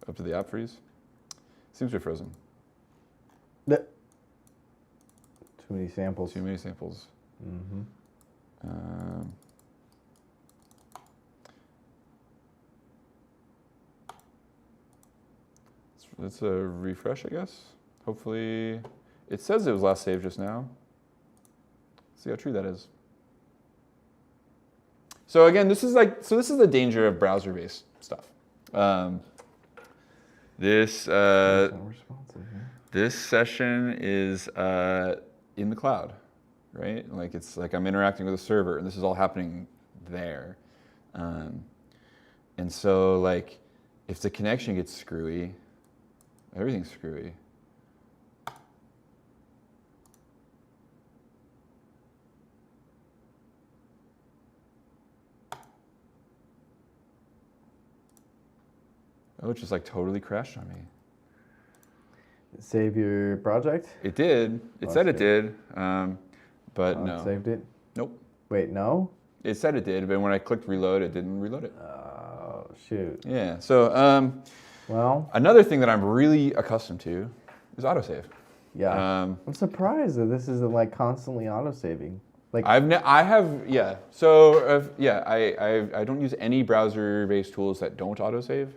S1: Up to the app freeze. Seems to be frozen.
S2: Too many samples.
S1: Too many samples.
S2: Mm-hmm.
S1: Let's refresh, I guess. Hopefully, it says it was last saved just now. See how true that is. So again, this is the danger of browser-based stuff. This
S2: It's not responsive, yeah.
S1: this session is in the cloud, right? Like it's like I'm interacting with a server, and this is all happening there. And so like if the connection gets screwy, everything's screwy. Oh, it just like totally crashed on me.
S2: Save your project?
S1: It did. It said it did, but
S2: Oh,
S1: no.
S2: it saved it?
S1: Nope.
S2: Wait, no?
S1: It said it did, but when I clicked reload, it didn't reload it.
S2: Oh, shoot.
S1: Yeah. So
S2: Well,
S1: another thing that I'm really accustomed to is autosave.
S2: yeah. I'm surprised that this isn't like constantly autosaving. Like
S1: I have yeah. So yeah, I don't use any browser-based tools that don't autosave.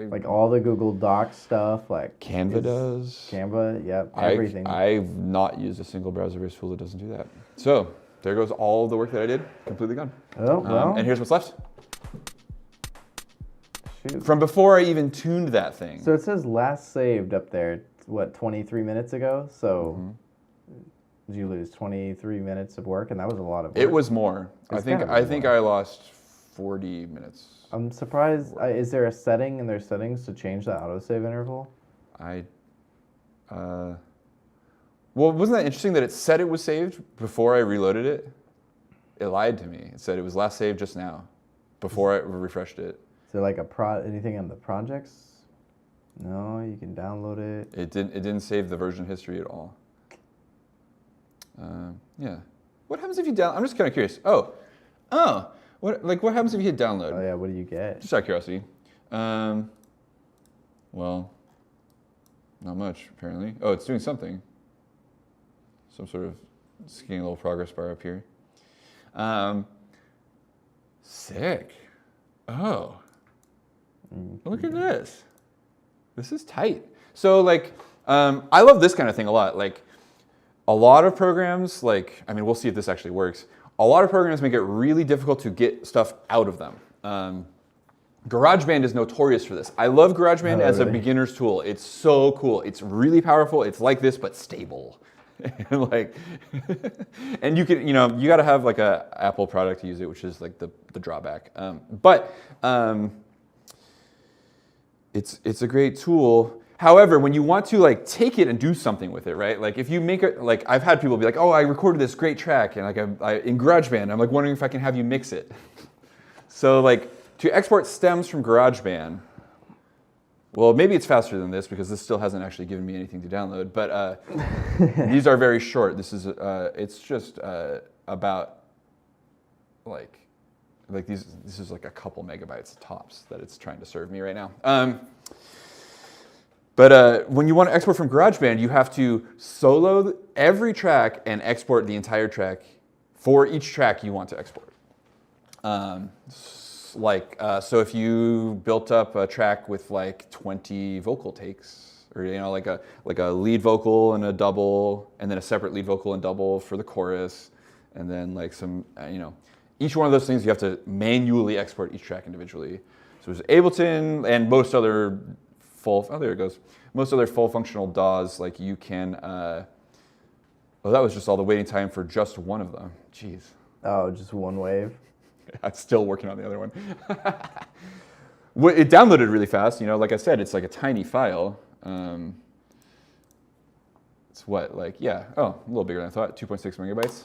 S2: like all the Google Docs stuff, like
S1: Canva does.
S2: Canva, yep, everything.
S1: I've not used a single browser-based tool that doesn't do that. So there goes all the work that I did, completely gone.
S2: Oh, well.
S1: And here's what's left.
S2: Shoot.
S1: From before I even tuned that thing.
S2: So it says last saved up there, what, 23 minutes ago? So did you lose 23 minutes of work? And that was a lot of work.
S1: It was more. I think I lost 40 minutes.
S2: I'm surprised. Is there a setting in their settings to change the autosave interval?
S1: Well, wasn't that interesting that it said it was saved before I reloaded it? It lied to me. It said it was last saved just now, before I refreshed it.
S2: Is there like anything on the projects? No, you can download it.
S1: It didn't save the version history at all. Yeah. What happens if you I'm just kind of curious. Oh. What happens if you hit download?
S2: Oh yeah, what do you get?
S1: Just out of curiosity. Well, not much apparently. Oh, it's doing something. Some sort of skinny little progress bar up here. Sick. Oh. Look at this. This is tight. So like, I love this kind of thing a lot. Like, a lot of programs, like, I mean, we'll see if this actually works. A lot of programs make it really difficult to get stuff out of them. GarageBand is notorious for this. I love GarageBand as a beginner's tool. It's so cool. It's really powerful. It's like this, but stable. Like, and you can, you got to have like a Apple product to use it, which is like the drawback. It's a great tool. However, when you want to like take it and do something with it, right? Like if you make it, like I've had people be like, oh, I recorded this great track, and like in GarageBand, I'm like wondering if I can have you mix it. So like to export stems from GarageBand, well, maybe it's faster than this because this still hasn't actually given me anything to download. But these are very short. This is it's just about like these. This is like a couple megabytes tops that it's trying to serve me right now. But when you want to export from GarageBand, you have to solo every track and export the entire track for each track you want to export. So if you built up a track with like 20 vocal takes, or like a lead vocal and a double, and then a separate lead vocal and double for the chorus, and then like some each one of those things you have to manually export each track individually. So there's Ableton and most other most other full functional DAWs, like you can, that was just all the waiting time for just one of them. Jeez.
S2: Oh, just one wave?
S1: I'm still working on the other one. It downloaded really fast, like I said, it's like a tiny file. It's what, like, yeah, a little bigger than I thought, 2.6 megabytes.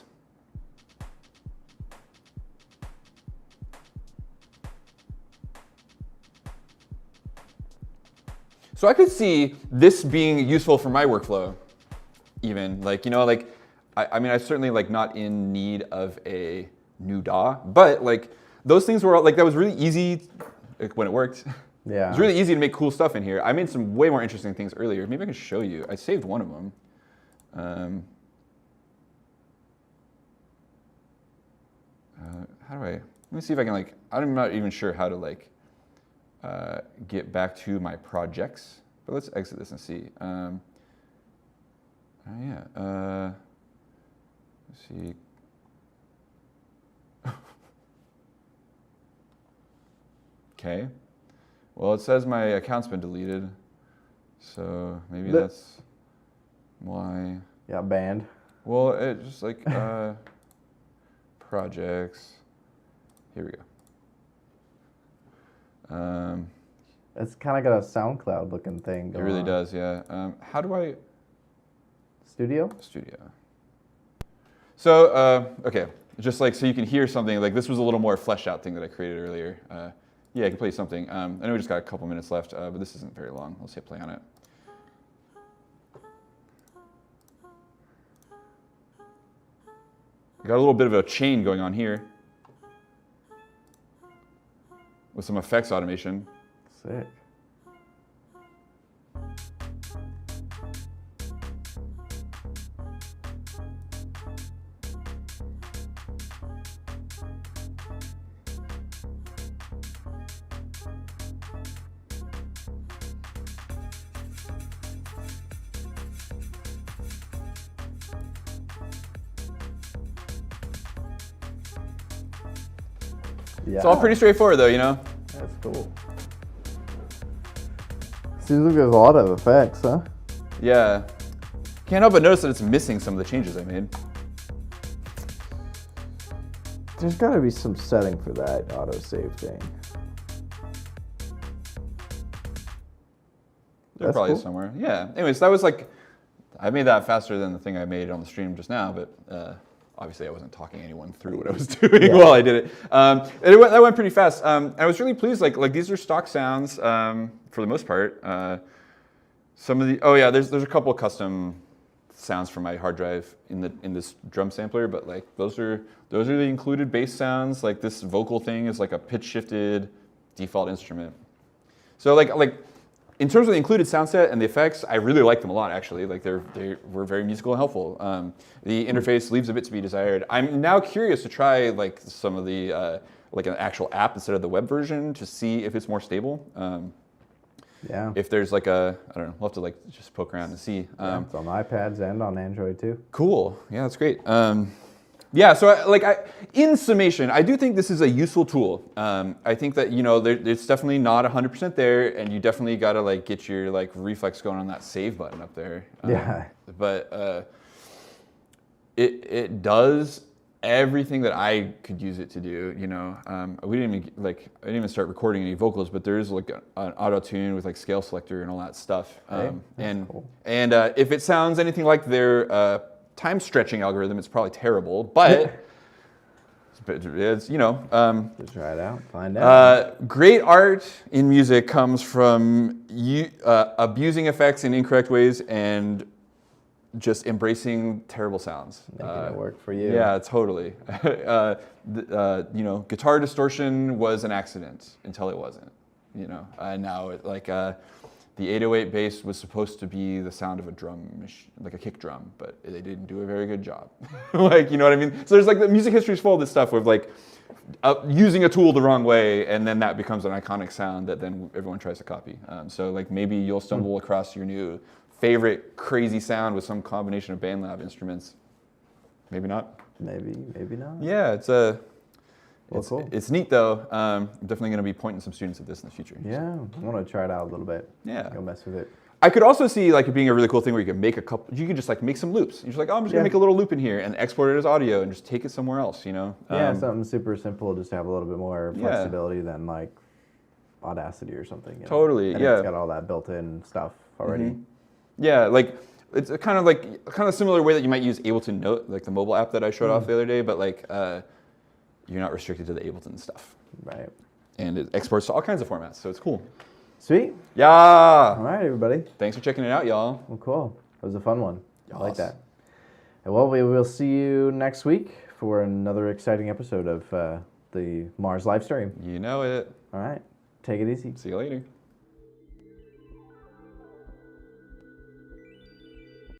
S1: So I could see this being useful for my workflow, even I mean, I'm certainly like not in need of a new DAW, but like those things were like, that was really easy when it worked.
S2: Yeah.
S1: It was really easy to make cool stuff in here. I made some way more interesting things earlier. Maybe I can show you. I saved one of them. Let me see if I can I'm not even sure how to get back to my projects, but let's exit this and see. Let's see. Okay. Well, it says my account's been deleted, so maybe that's why.
S2: Yeah, banned.
S1: Well, it just like projects. Here we go.
S2: It's kind of got a SoundCloud looking thing
S1: It
S2: going
S1: really
S2: on.
S1: does, yeah. How do I?
S2: Studio?
S1: Studio. So, okay, just like so you can hear something, like this was a little more fleshed out thing that I created earlier. Yeah, I can play you something. I know we just got a couple minutes left, but this isn't very long. Let's hit play on it. Got a little bit of a chain going on here with some effects automation.
S2: Sick. Yeah.
S1: It's all pretty straightforward though, you know?
S2: That's cool. Seems like there's a lot of effects, huh?
S1: Yeah. Can't help but notice that it's missing some of the changes I made.
S2: There's got to be some setting for that autosave thing.
S1: They're
S2: That's
S1: probably
S2: cool.
S1: somewhere. Yeah. Anyways, that was like, I made that faster than the thing I made on the stream just now, but obviously I wasn't talking anyone through what I was doing while I did it. That went pretty fast. I was really pleased. Like these are stock sounds for the most part. Some of the there's a couple of custom sounds from my hard drive in this drum sampler, but like those are the included bass sounds. Like this vocal thing is like a pitch shifted default instrument. So like in terms of the included sound set and the effects, I really like them a lot actually. Like they were very musical and helpful. The interface leaves a bit to be desired. I'm now curious to try like some of the like an actual app instead of the web version to see if it's more stable.
S2: Yeah.
S1: If there's like I don't know, we'll have to like just poke around and see.
S2: Yeah, it's on iPads and on Android too.
S1: Cool. Yeah, that's great. Yeah, so in summation, I do think this is a useful tool. I think that, you know, it's definitely not 100% there, and you definitely got to like get your like reflex going on that save button up there.
S2: Yeah.
S1: But it does everything that I could use it to do. You know, I didn't even start recording any vocals, but there is like an auto tune with like scale selector and all that stuff.
S2: That's cool.
S1: And if it sounds anything like their time stretching algorithm, it's probably terrible, but it's, you know.
S2: Just try it out, find out.
S1: Great art in music comes from abusing effects in incorrect ways and just embracing terrible sounds.
S2: Making it work for you.
S1: Yeah, totally. You know, guitar distortion was an accident until it wasn't. You know, now the 808 bass was supposed to be the sound of a drum, like a kick drum, but they didn't do a very good job. Like, you know what I mean? So there's like the music history is full of this stuff with like using a tool the wrong way, and then that becomes an iconic sound that then everyone tries to copy. So like maybe you'll stumble across your new favorite crazy sound with some combination of BandLab instruments. Maybe not.
S2: Maybe not.
S1: Yeah,
S2: Cool.
S1: It's neat though. I'm definitely going to be pointing some students at this in the future.
S2: Yeah, I want to try it out a little bit.
S1: Yeah.
S2: Go mess with it.
S1: I could also see like it being a really cool thing where you can make you could just like make some loops. You're just like, oh, I'm just gonna make a little loop in here and export it as audio and just take it somewhere else, you know?
S2: Yeah, something super simple, just to have a little bit more flexibility than like Audacity or something. You know?
S1: Totally,
S2: and
S1: yeah.
S2: It's got all that built-in stuff already.
S1: Mm-hmm. Yeah, like it's a kind of similar way that you might use Ableton Note, like the mobile app that I showed off the other day, but like you're not restricted to the Ableton stuff.
S2: Right.
S1: And it exports to all kinds of formats, so it's cool.
S2: Sweet.
S1: Yeah.
S2: All right, everybody.
S1: Thanks for checking it out, y'all.
S2: Well, cool. It was a fun one. I like
S1: Yes.
S2: that. And well, we will see you next week for another exciting episode of the MARZ live stream.
S1: You know it.
S2: All right. Take it easy.
S1: See you later.